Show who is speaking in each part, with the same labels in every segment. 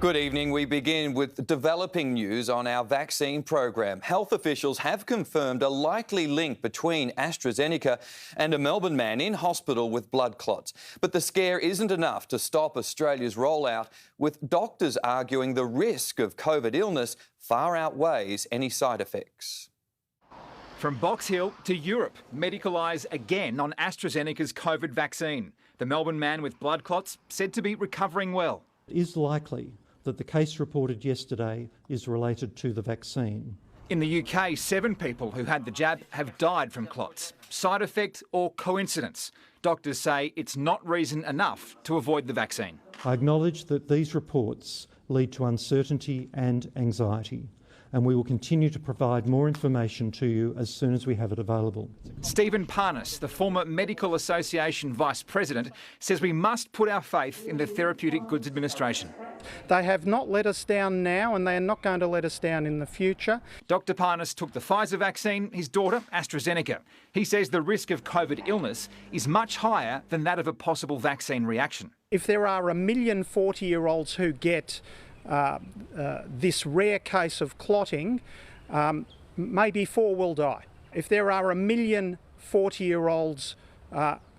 Speaker 1: Good evening. We begin with developing news on our vaccine program. Health officials have confirmed a likely link between AstraZeneca and a Melbourne man in hospital with blood clots. But the scare isn't enough to stop Australia's rollout, with doctors arguing the risk of COVID illness far outweighs any side effects.
Speaker 2: From Box Hill to Europe, medical eyes again on AstraZeneca's COVID vaccine. The Melbourne man with blood clots said to be recovering well.
Speaker 3: It is likely that the case reported yesterday is related to the vaccine.
Speaker 2: In the UK, 7 people who had the jab have died from clots. Side effect or coincidence? Doctors say it's not reason enough to avoid the vaccine.
Speaker 3: I acknowledge that these reports lead to uncertainty and anxiety, and we will continue to provide more information to you as soon as we have it available.
Speaker 2: Stephen Parnas, the former Medical Association Vice President, says we must put our faith in the Therapeutic Goods Administration.
Speaker 4: They have not let us down now, and they are not going to let us down in the future.
Speaker 2: Dr Parnas took the Pfizer vaccine, his daughter AstraZeneca. He says the risk of COVID illness is much higher than that of a possible vaccine reaction.
Speaker 4: If there are 1 million 40-year-olds who get this rare case of clotting, maybe 4 will die. If there are 1 million 40-year-olds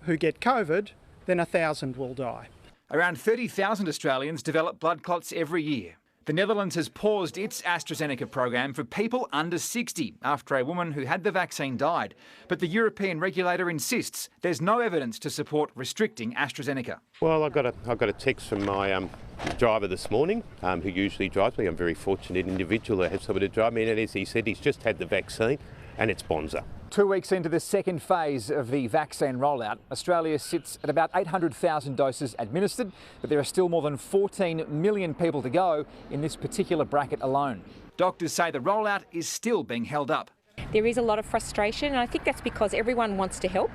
Speaker 4: who get COVID, then 1,000 will die.
Speaker 2: Around 30,000 Australians develop blood clots every year. The Netherlands has paused its AstraZeneca program for people under 60 after a woman who had the vaccine died. But the European regulator insists there's no evidence to support restricting AstraZeneca.
Speaker 5: Well, I got a text from my driver this morning, who usually drives me. I'm a very fortunate individual that has somebody to drive me, and as he said, he's just had the vaccine and it's bonza.
Speaker 2: 2 weeks into the second phase of the vaccine rollout, Australia sits at about 800,000 doses administered, but there are still more than 14 million people to go in this particular bracket alone. Doctors say the rollout is still being held up.
Speaker 6: There is a lot of frustration, and I think that's because everyone wants to help.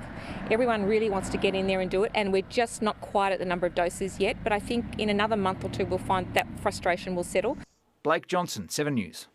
Speaker 6: Everyone really wants to get in there and do it, and we're just not quite at the number of doses yet, but I think in another month or two we'll find that frustration will settle.
Speaker 2: Blake Johnson, 7 News.